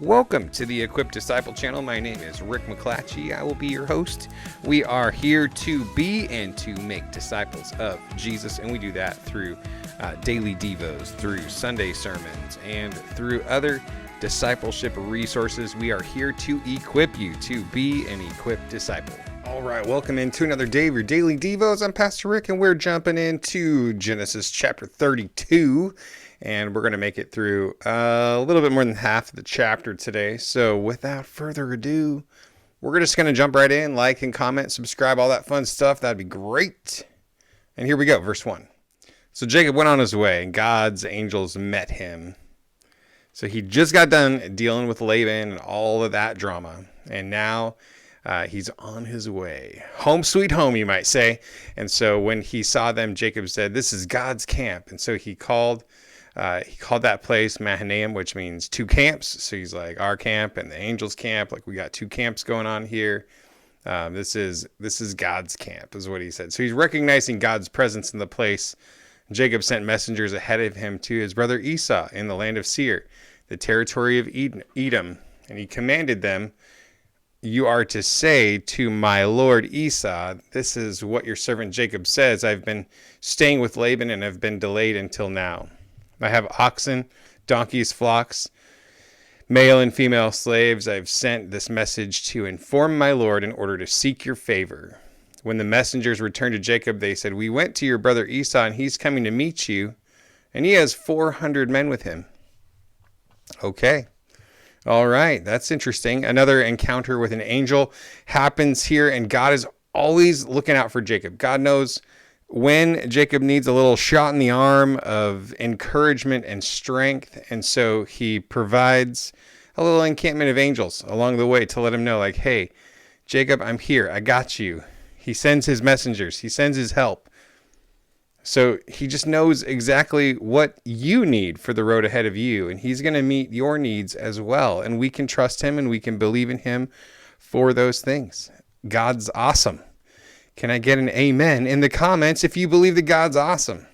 Welcome to the Equipped Disciple channel. My name is Rick McClatchy. I will be your host. We are here to be and to make disciples of Jesus, and we do that through daily devos, through Sunday sermons, and through other discipleship resources. We are here to equip you to be an equipped disciple. All right, welcome into another day of your daily devos. I'm Pastor Rick, and we're jumping into Genesis chapter 32. And we're going to make it through a little bit more than half of the chapter today. So without further ado, we're just going to jump right in, like and comment, subscribe, all that fun stuff. That'd be great. And here we go, verse 1. So Jacob went on his way, and God's angels met him. So he just got done dealing with Laban and all of that drama. And now he's on his way. Home sweet home, you might say. And so when he saw them, Jacob said, "This is God's camp." And so he called that place Mahanaim, which means two camps. So he's like, our camp and the angels' camp. Like, we got two camps going on here. This is God's camp, is what he said. So he's recognizing God's presence in the place. Jacob sent messengers ahead of him to his brother Esau in the land of Seir, the territory of Edom. And he commanded them, "You are to say to my lord Esau, this is what your servant Jacob says. I've been staying with Laban and have been delayed until now. I have oxen, donkeys, flocks, male and female slaves. I've sent this message to inform my lord in order to seek your favor." When the messengers returned to Jacob, they said, "We went to your brother Esau, and he's coming to meet you, and he has 400 men with him." Okay. All right. That's interesting. Another encounter with an angel happens here, and God is always looking out for Jacob. God knows when Jacob needs a little shot in the arm of encouragement and strength, and so he provides a little encampment of angels along the way to let him know, like, hey, Jacob, I'm here. I got you. He sends his messengers. He sends his help. So he just knows exactly what you need for the road ahead of you, and he's going to meet your needs as well, and we can trust him and we can believe in him for those things. God's awesome. Can I get an amen in the comments if you believe that God's awesome?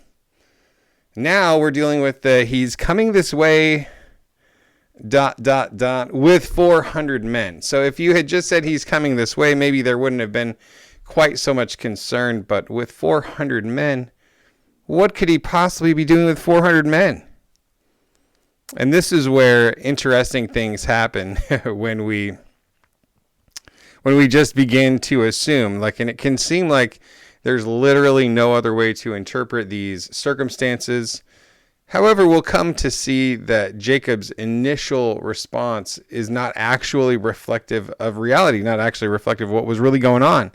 Now we're dealing with he's coming this way, ... with 400 men. So if you had just said he's coming this way, maybe there wouldn't have been quite so much concern. But with 400 men, what could he possibly be doing with 400 men? And this is where interesting things happen when we just begin to assume, and it can seem like there's literally no other way to interpret these circumstances. However, we'll come to see that Jacob's initial response is not actually reflective of reality, not actually reflective of what was really going on.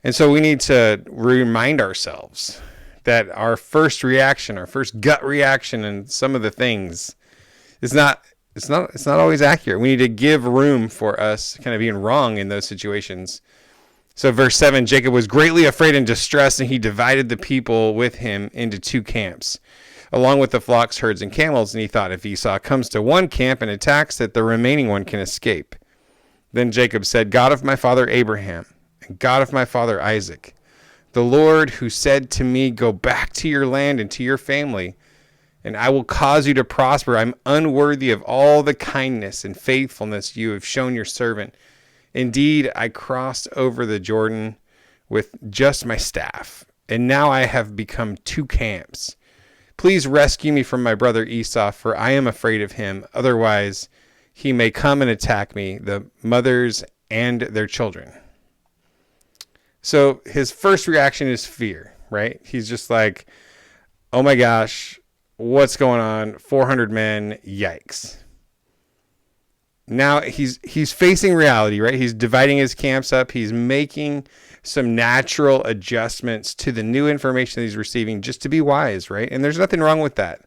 And so we need to remind ourselves that our first reaction, our first gut reaction, and some of the things is not always accurate. We need to give room for us kind of being wrong in those situations. So verse 7, Jacob was greatly afraid and distressed, and he divided the people with him into two camps, along with the flocks, herds, and camels. And he thought, if Esau comes to one camp and attacks it, the remaining one can escape. Then Jacob said, "God of my father Abraham, and God of my father Isaac, the Lord who said to me, 'Go back to your land and to your family, and I will cause you to prosper,' I'm unworthy of all the kindness and faithfulness you have shown your servant. Indeed, I crossed over the Jordan with just my staff, and now I have become two camps. Please rescue me from my brother Esau, for I am afraid of him. Otherwise, he may come and attack me, the mothers and their children." So his first reaction is fear, right? He's just like, oh my gosh, what's going on? 400 men, yikes. Now he's facing reality, right? He's dividing his camps up. He's making some natural adjustments to the new information that he's receiving just to be wise, right? And there's nothing wrong with that.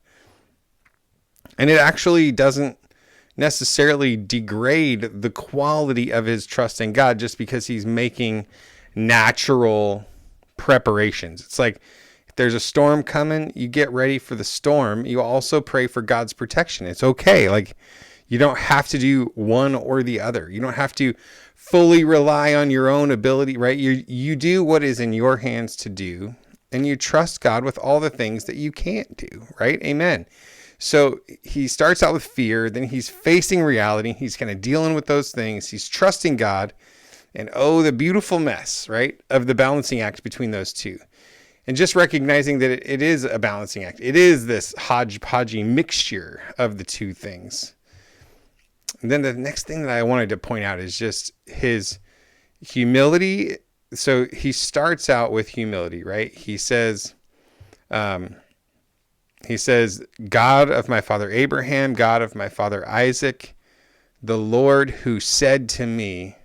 And it actually doesn't necessarily degrade the quality of his trust in God just because he's making natural preparations. It's like, if there's a storm coming, you get ready for the storm. You also pray for God's protection. It's okay. Like, you don't have to do one or the other. You don't have to fully rely on your own ability, right? You do what is in your hands to do, and you trust God with all the things that you can't do, right? Amen. So he starts out with fear, then he's facing reality. He's kind of dealing with those things. He's trusting God. And oh, the beautiful mess, right, of the balancing act between those two. And just recognizing that it is a balancing act. It is this hodgepodgey mixture of the two things. And then the next thing that I wanted to point out is just his humility. So he starts out with humility, right? He says, God of my father Abraham, God of my father Isaac, the Lord who said to me.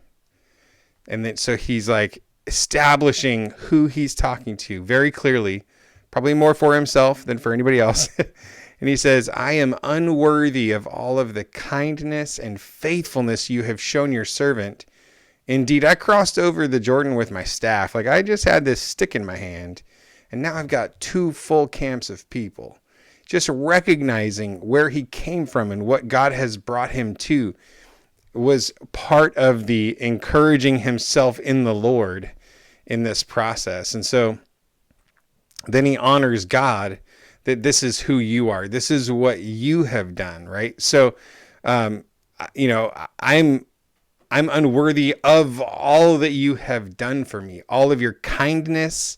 And then so he's like establishing who he's talking to very clearly, probably more for himself than for anybody else. And he says, I am unworthy of all of the kindness and faithfulness you have shown your servant. Indeed, I crossed over the Jordan with my staff. Like I just had this stick in my hand, and now I've got 2 full camps of people. Just recognizing where he came from and what God has brought him to was part of the encouraging himself in the Lord in this process. And so then he honors God that this is who you are. This is what you have done, right? So, I'm unworthy of all that you have done for me, all of your kindness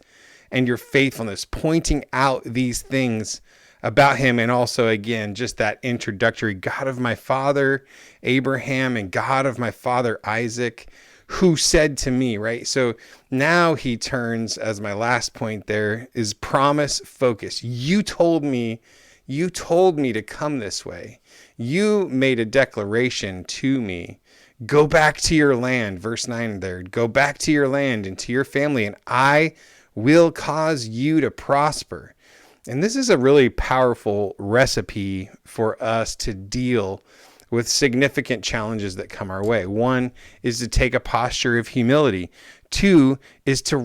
and your faithfulness, pointing out these things about him. And also, again, just that introductory God of my father, Abraham, and God of my father, Isaac, who said to me, right? So now he turns, as my last point there, is promise focus. You told me to come this way. You made a declaration to me. Go back to your land, verse 9 there. Go back to your land and to your family, and I will cause you to prosper. And this is a really powerful recipe for us to deal with significant challenges that come our way. 1 is to take a posture of humility. 2 is to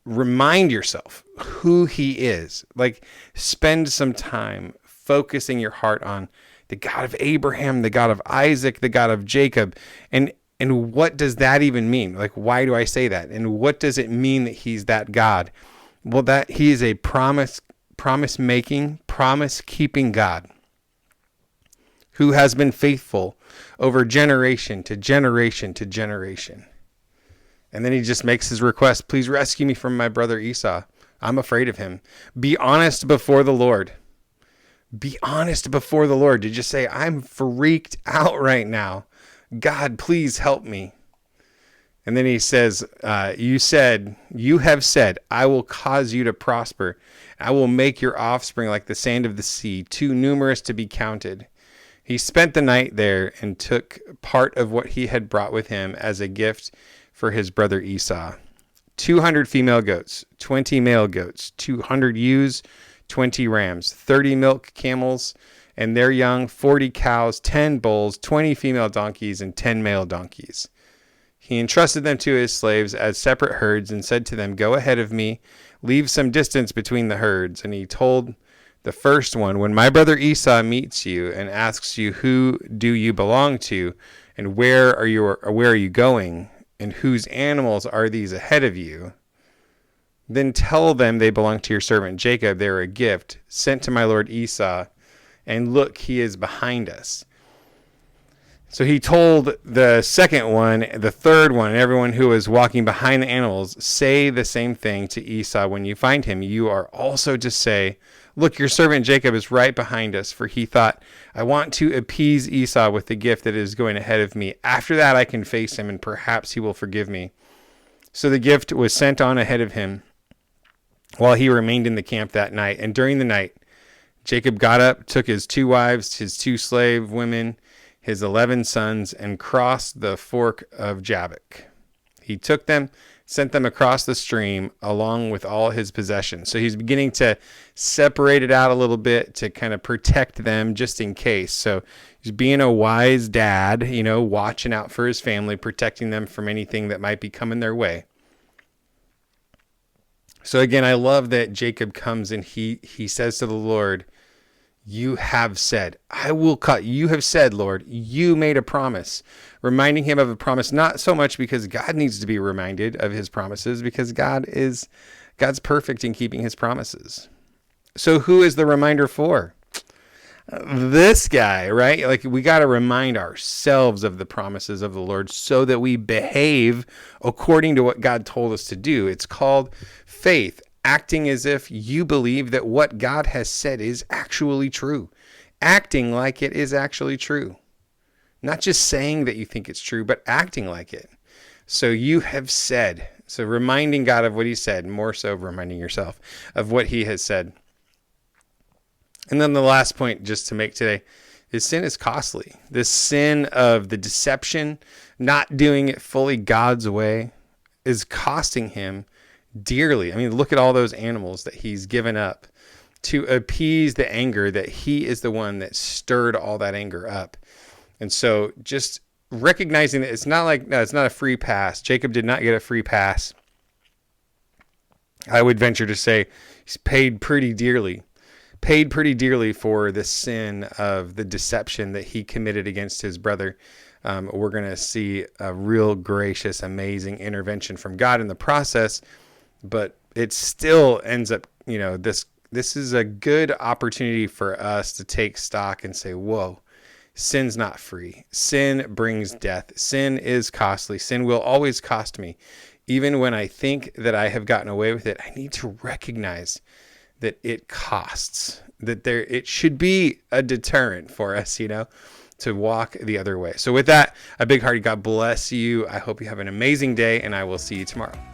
remind yourself who he is. Like spend some time focusing your heart on the God of Abraham, the God of Isaac, the God of Jacob. And what does that even mean? Like, why do I say that? And what does it mean that he's that God? Well, that he is a promise-making, promise-keeping God who has been faithful over generation to generation to generation. And then he just makes his request, please rescue me from my brother Esau. I'm afraid of him. Be honest before the Lord. Be honest before the Lord. Did you say, I'm freaked out right now? God, please help me. And then he says, you have said, I will cause you to prosper. I will make your offspring like the sand of the sea, too numerous to be counted. He spent the night there and took part of what he had brought with him as a gift for his brother Esau. 200 female goats, 20 male goats, 200 ewes, 20 rams, 30 milk camels and their young, 40 cows, 10 bulls, 20 female donkeys, and 10 male donkeys. He entrusted them to his slaves as separate herds and said to them, go ahead of me, leave some distance between the herds. And he told the first one, when my brother Esau meets you and asks you, who do you belong to, and where are you going, and whose animals are these ahead of you? Then tell them they belong to your servant Jacob. They are a gift sent to my lord Esau. And look, he is behind us. So he told the second one, the third one, everyone who was walking behind the animals, say the same thing to Esau when you find him. You are also to say, look, your servant Jacob is right behind us, for he thought, I want to appease Esau with the gift that is going ahead of me. After that, I can face him, and perhaps he will forgive me. So the gift was sent on ahead of him while he remained in the camp that night. And during the night, Jacob got up, took his 2 wives, his 2 slave women, his 11 sons, and crossed the fork of Jabbok. He took them, sent them across the stream along with all his possessions. So he's beginning to separate it out a little bit to kind of protect them just in case. So he's being a wise dad, watching out for his family, protecting them from anything that might be coming their way. So again, I love that Jacob comes and he says to the Lord, you have said, I will cut. You have said, Lord, you made a promise, reminding him of a promise, not so much because God needs to be reminded of his promises, because God's perfect in keeping his promises. So who is the reminder for? This guy, right? Like, we got to remind ourselves of the promises of the Lord so that we behave according to what God told us to do. It's called faith, acting as if you believe that what God has said is actually true, acting like it is actually true. Not just saying that you think it's true, but acting like it. So you have said, so reminding God of what he said, more so reminding yourself of what he has said. And then the last point just to make today is sin is costly. This sin of the deception, not doing it fully God's way, is costing him dearly. I mean, look at all those animals that he's given up to appease the anger that he is the one that stirred all that anger up. And so just recognizing that it's not like, no, it's not a free pass. Jacob did not get a free pass. I would venture to say he's paid pretty dearly for the sin of the deception that he committed against his brother. We're going to see a real gracious, amazing intervention from God in the process, but it still ends up, this is a good opportunity for us to take stock and say, whoa, sin's not free. Sin brings death. Sin is costly. Sin will always cost me. Even when I think that I have gotten away with it, I need to recognize that it costs, that it should be a deterrent for us, to walk the other way. So with that, a big hearty God bless you. I hope you have an amazing day, and I will see you tomorrow.